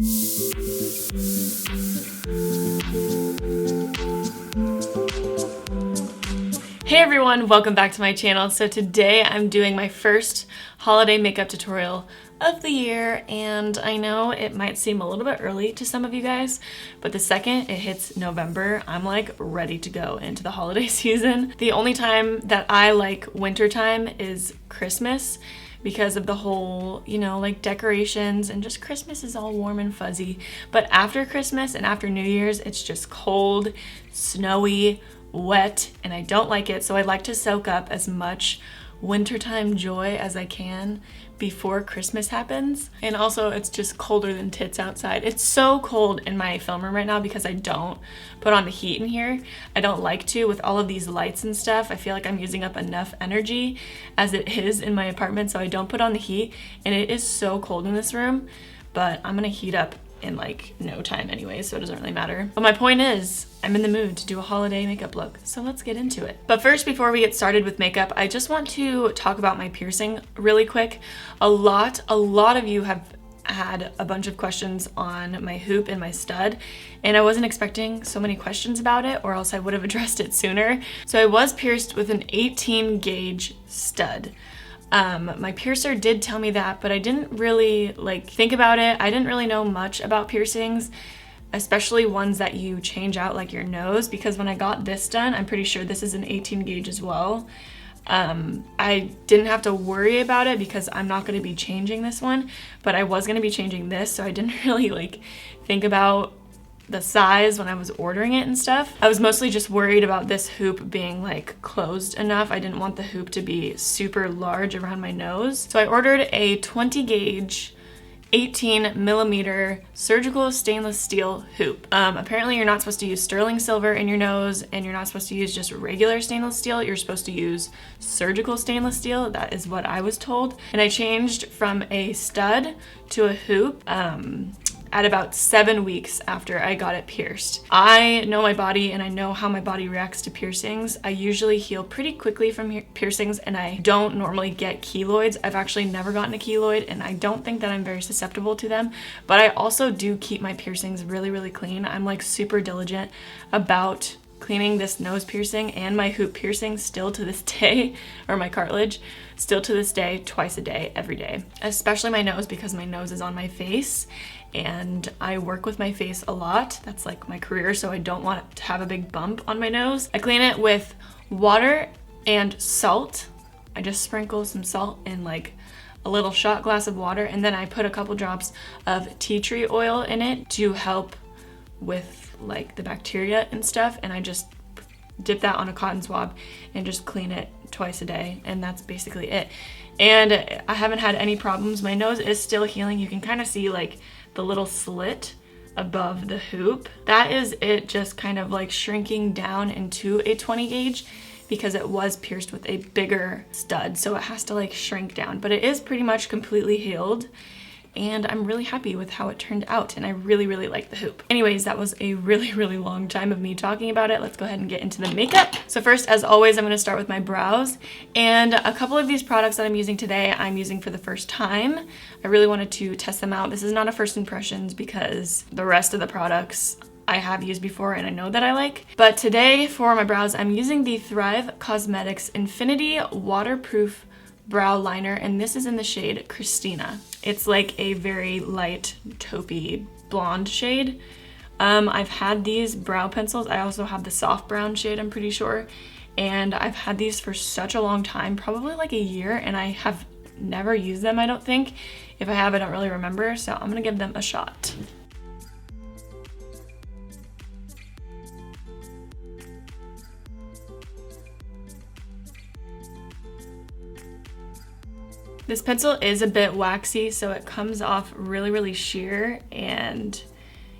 Hey everyone, welcome back to my channel. So today I'm doing my first holiday makeup tutorial of the year, and I know it might seem a little bit early to some of you guys, but the second it hits November, I'm like ready to go into the holiday season. The only time that I like wintertime is Christmas because of the whole, you know, like decorations and just Christmas is all warm and fuzzy. But after Christmas and after New Year's, it's just cold, snowy, wet, and I don't like it. So I like to soak up as much wintertime joy as I can before Christmas happens. And also it's just colder than tits outside. It's so cold in my film room right now because I don't put on the heat in here. I don't like to with all of these lights and stuff. I feel like I'm using up enough energy as it is in my apartment, so I don't put on the heat, and it is so cold in this room, but I'm gonna heat up in like no time anyway, so it doesn't really matter. But my point is, I'm in the mood to do a holiday makeup look, so let's get into it. But first, before we get started with makeup, I just want to talk about my piercing really quick. A lot of you have had a bunch of questions on my hoop and my stud, and I wasn't expecting so many questions about it, or else I would have addressed it sooner. So I was pierced with an 18 gauge stud. My piercer did tell me that, but I didn't really like think about it. I didn't really know much about piercings, especially ones that you change out like your nose, because when I got this done, I'm pretty sure this is an 18 gauge as well. I didn't have to worry about it because I'm not going to be changing this one, but I was going to be changing this, so I didn't really like think about the size when I was ordering it and stuff. I was mostly just worried about this hoop being like closed enough. I didn't want the hoop to be super large around my nose. So I ordered a 20 gauge 18 millimeter surgical stainless steel hoop. Apparently you're not supposed to use sterling silver in your nose, and you're not supposed to use just regular stainless steel. You're supposed to use surgical stainless steel. That is what I was told. And I changed from a stud to a hoop at about 7 weeks after I got it pierced. I know my body and I know how my body reacts to piercings. I usually heal pretty quickly from piercings, and I don't normally get keloids. I've actually never gotten a keloid, and I don't think that I'm very susceptible to them, but I also do keep my piercings really clean. I'm like super diligent about cleaning this nose piercing and my hoop piercing still to this day, or my cartilage, still to this day, twice a day, every day. Especially my nose, because my nose is on my face and I work with my face a lot. That's like my career, so I don't want to have a big bump on my nose. I clean it with water and salt. I just sprinkle some salt in like a little shot glass of water, and then I put a couple drops of tea tree oil in it to help with like the bacteria and stuff, and I just dip that on a cotton swab and just clean it twice a day, and that's basically it. And I haven't had any problems. My nose is still healing. You can kind of see like the little slit above the hoop. That is it, just kind of like shrinking down into a 20 gauge because it was pierced with a bigger stud, so it has to like shrink down, but it is pretty much completely healed. And I'm really happy with how it turned out, and I really like the hoop. Anyways, that was a really long time of me talking about it. Let's go ahead and get into the makeup. So first, as always, I'm gonna start with my brows, and a couple of these products that I'm using today, I'm using for the first time. I really wanted to test them out. This is not a first impressions because the rest of the products I have used before and I know that I like. But today for my brows, I'm using the Thrive Cosmetics Infinity Waterproof Brow Liner, and this is in the shade Christina. It's like a very light taupey blonde shade. I've had these brow pencils. I also have the soft brown shade, I'm pretty sure, and I've had these for such a long time, probably like a year, and I have never used them, I don't think. If I have, I don't really remember, so I'm gonna give them a shot. This pencil is a bit waxy, so it comes off really sheer, and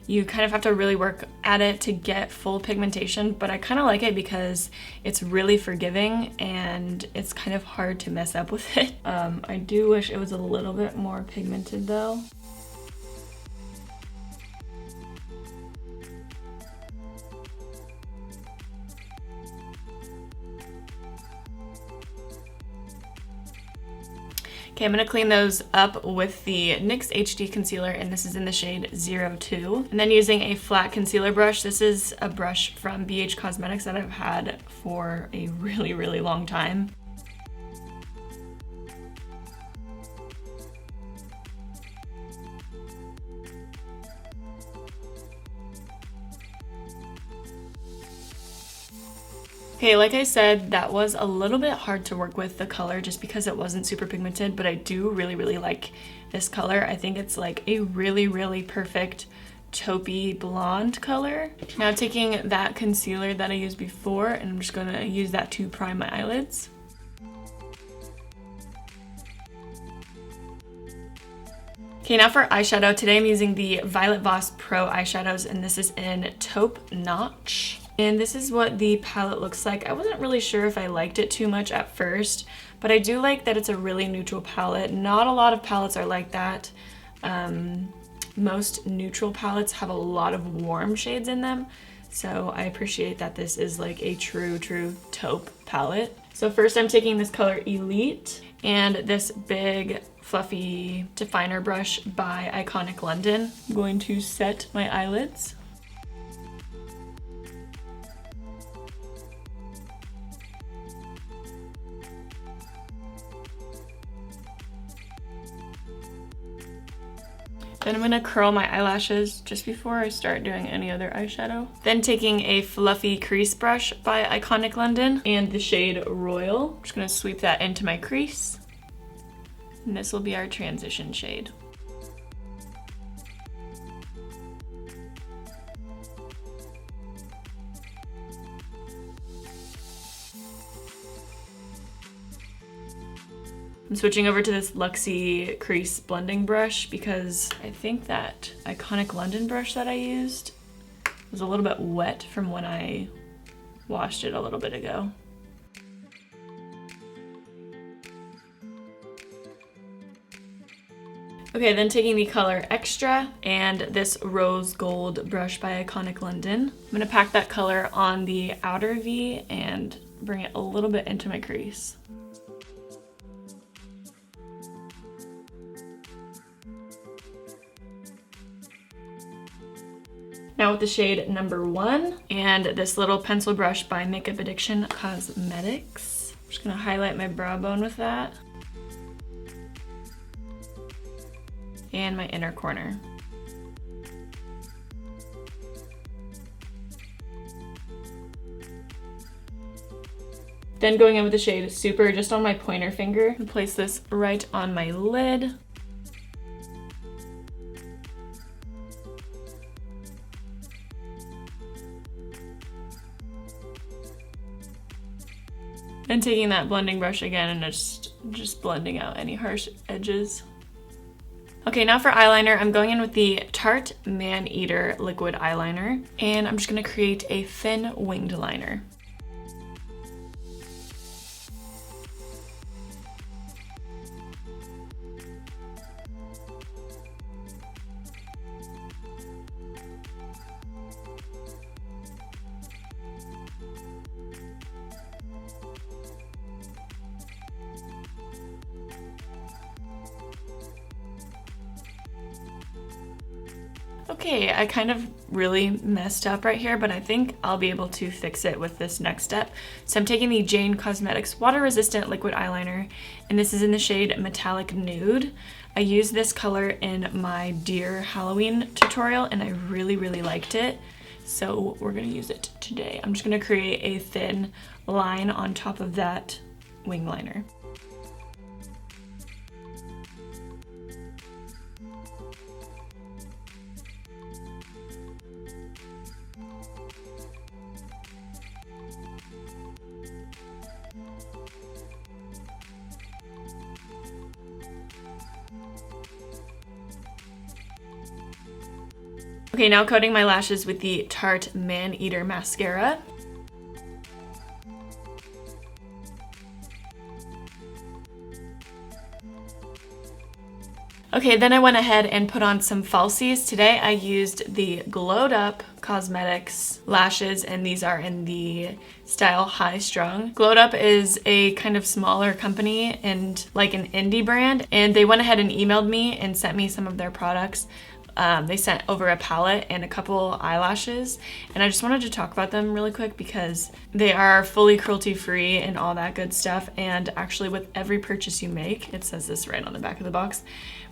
you kind of have to really work at it to get full pigmentation, but I kind of like it because it's really forgiving and it's kind of hard to mess up with it. I do wish it was a little bit more pigmented though. Okay, I'm gonna clean those up with the NYX HD Concealer, and this is in the shade 02. And then using a flat concealer brush. This is a brush from BH Cosmetics that I've had for a really, really long time. Okay, like I said, that was a little bit hard to work with the color just because it wasn't super pigmented, but I do really, really like this color. I think it's like a really, really perfect taupey blonde color. Now taking that concealer that I used before, and I'm just gonna use that to prime my eyelids. Okay, now for eyeshadow. Today I'm using the Violet Voss Pro eyeshadows, and this is in Taupe Notch. And this is what the palette looks like. I wasn't really sure if I liked it too much at first, but I do like that it's a really neutral palette. Not a lot of palettes are like that. Most neutral palettes have a lot of warm shades in them. So I appreciate that this is like a true taupe palette. So first I'm taking this color Elite and this big fluffy definer brush by Iconic London. I'm going to set my eyelids. Then I'm gonna curl my eyelashes just before I start doing any other eyeshadow. Then taking a fluffy crease brush by Iconic London and the shade Royal. I'm just gonna sweep that into my crease. And this will be our transition shade. I'm switching over to this Luxie crease blending brush because I think that Iconic London brush that I used was a little bit wet from when I washed it a little bit ago. Okay, then taking the color Extra and this rose gold brush by Iconic London. I'm gonna pack that color on the outer V and bring it a little bit into my crease. Now with the shade number 1 and this little pencil brush by Makeup Addiction Cosmetics. I'm just gonna highlight my brow bone with that. And my inner corner. Then going in with the shade Super just on my pointer finger. And place this right on my lid. And taking that blending brush again and just blending out any harsh edges. Okay, now for eyeliner, I'm going in with the Tarte Man Eater liquid eyeliner, and I'm just gonna create a thin winged liner. Okay, I kind of really messed up right here, but I think I'll be able to fix it with this next step. So I'm taking the Jane Cosmetics Water Resistant Liquid Eyeliner, and this is in the shade Metallic Nude. I used this color in my Dear Halloween tutorial, and I really, really liked it. So we're gonna use it today. I'm just gonna create a thin line on top of that wing liner. Okay, now coating my lashes with the Tarte Man Eater Mascara. Okay, then I went ahead and put on some falsies. Today I used the Glowed Up Cosmetics lashes, and these are in the style High Strung. Glowed Up is a kind of smaller company and like an indie brand, and they went ahead and emailed me and sent me some of their products. They sent over a palette and a couple eyelashes, and I just wanted to talk about them really quick because they are fully cruelty free and all that good stuff. And actually, with every purchase you make, it says this right on the back of the box,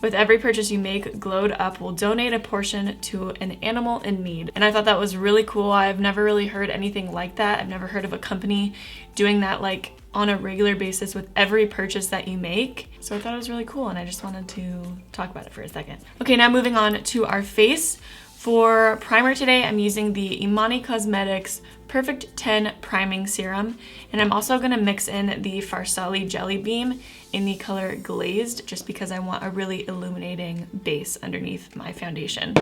with every purchase you make, Glowed Up will donate a portion to an animal in need. And I thought that was really cool. I've never really heard anything like that. I've never heard of a company doing that like on a regular basis with every purchase that you make. So I thought it was really cool, and I just wanted to talk about it for a second. Okay, now moving on to our face. For primer today, I'm using the Emani Cosmetics Perfect 10 Priming Serum, and I'm also gonna mix in the Farsali Jelly Beam in the color Glazed, just because I want a really illuminating base underneath my foundation.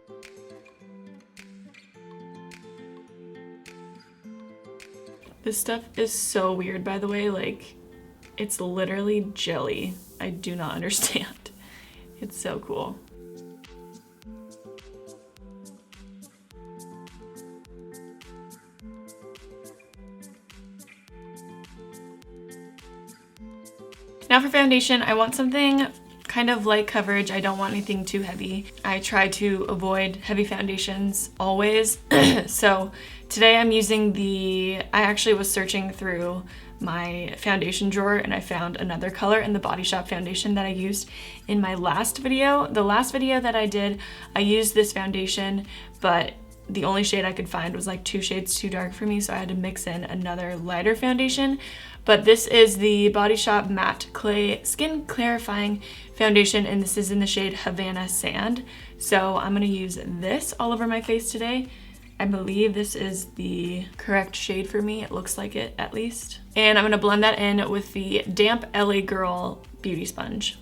This stuff is so weird, by the way, like, it's literally jelly. I do not understand. It's so cool. Now for foundation, I want something kind of light coverage. I don't want anything too heavy. I try to avoid heavy foundations always. So today I'm using I actually was searching through my foundation drawer and I found another color in the Body Shop foundation that I used in my last video. The last video that I did, I used this foundation, but the only shade I could find was like 2 shades too dark for me, so I had to mix in another lighter foundation. But this is the Body Shop Matte Clay Skin Clarifying Foundation, and this is in the shade Havana Sand. So I'm gonna use this all over my face today. I believe this is the correct shade for me. It looks like it, at least. And I'm gonna blend that in with the Damp LA Girl Beauty Sponge.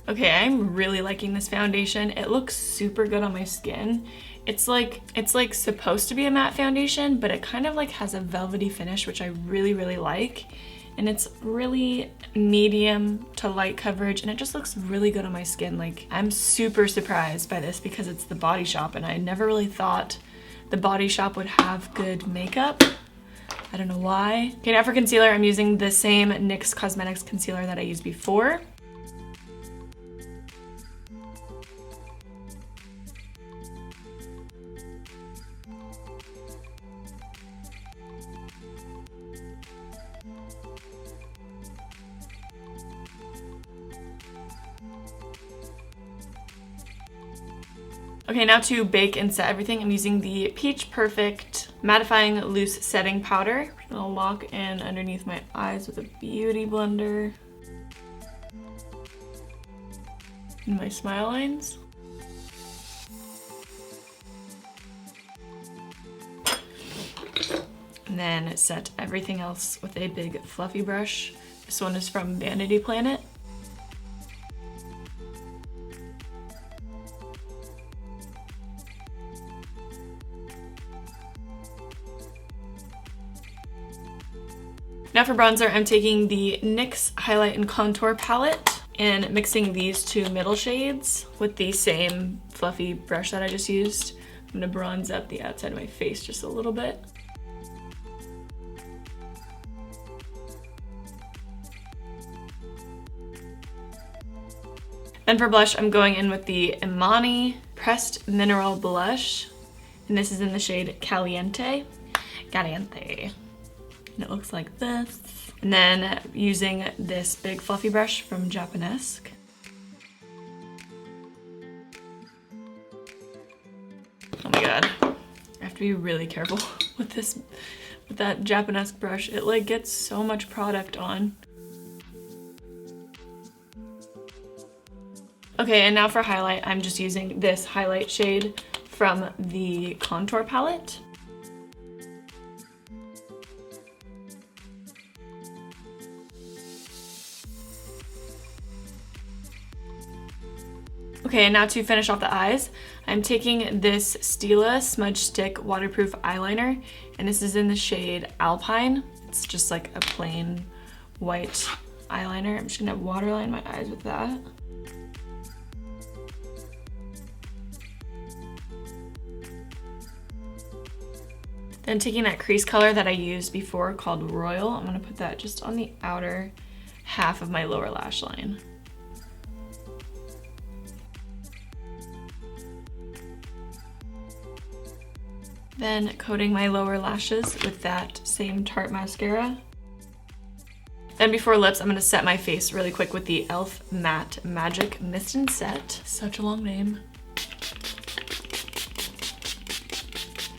Okay, I'm really liking this foundation. It looks super good on my skin. It's like supposed to be a matte foundation, but it kind of like has a velvety finish, which I really, really like. And it's really medium to light coverage, and it just looks really good on my skin. Like, I'm super surprised by this because it's the Body Shop, and I never really thought the Body Shop would have good makeup. I don't know why. Okay, now for concealer, I'm using the same NYX Cosmetics concealer that I used before. Okay, now to bake and set everything, I'm using the Peach Perfect Mattifying Loose Setting Powder. I'll lock in underneath my eyes with a beauty blender. And my smile lines. And then set everything else with a big fluffy brush. This one is from Vanity Planet. Now for bronzer, I'm taking the NYX Highlight and Contour Palette and mixing these 2 middle shades with the same fluffy brush that I just used. I'm gonna bronze up the outside of my face just a little bit. Then for blush, I'm going in with the Emani Pressed Mineral Blush, and this is in the shade Caliente. Caliente. And it looks like this. And then using this big fluffy brush from Japanesque. Oh my god. I have to be really careful with that Japanesque brush. It like gets so much product on. Okay, and now for highlight, I'm just using this highlight shade from the contour palette. Okay, and now to finish off the eyes, I'm taking this Stila Smudge Stick Waterproof Eyeliner, and this is in the shade Alpine. It's just like a plain white eyeliner. I'm just gonna waterline my eyes with that. Then taking that crease color that I used before called Royal, I'm gonna put that just on the outer half of my lower lash line. Then coating my lower lashes with that same Tarte mascara. Then before lips, I'm gonna set my face really quick with the e.l.f. Matte Magic Mist and Set. Such a long name.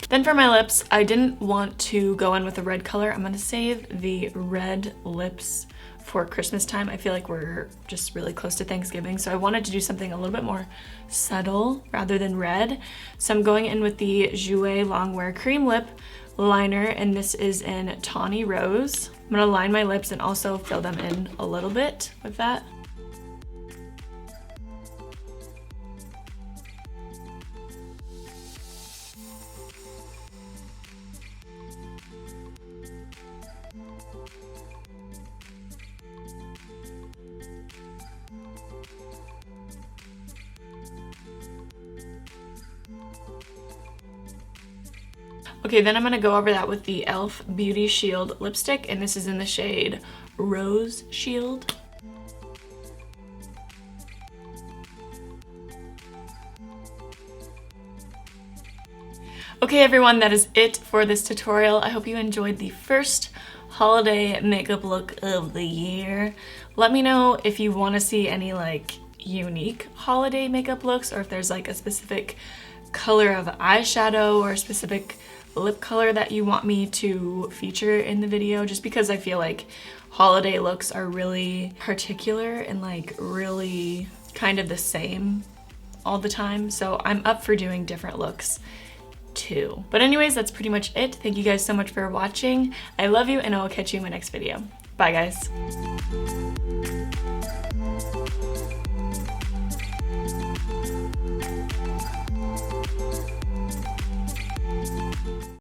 Then for my lips, I didn't want to go in with a red color. I'm gonna save the red lips for Christmas time. I feel like we're just really close to Thanksgiving, so I wanted to do something a little bit more subtle rather than red. So I'm going in with the Jouer Longwear Cream Lip Liner, and this is in Tawny Rose. I'm gonna line my lips and also fill them in a little bit with that. Okay, then I'm gonna go over that with the e.l.f. Beauty Shield lipstick, and this is in the shade Rose Shield. Okay everyone, that is it for this tutorial. I hope you enjoyed the first holiday makeup look of the year. Let me know if you want to see any like unique holiday makeup looks, or if there's like a specific color of eyeshadow or a specific lip color that you want me to feature in the video, just because I feel like holiday looks are really particular and like really kind of the same all the time. So I'm up for doing different looks too. But anyways, that's pretty much it. Thank you guys so much for watching. I love you, and I will catch you in my next video. Bye guys.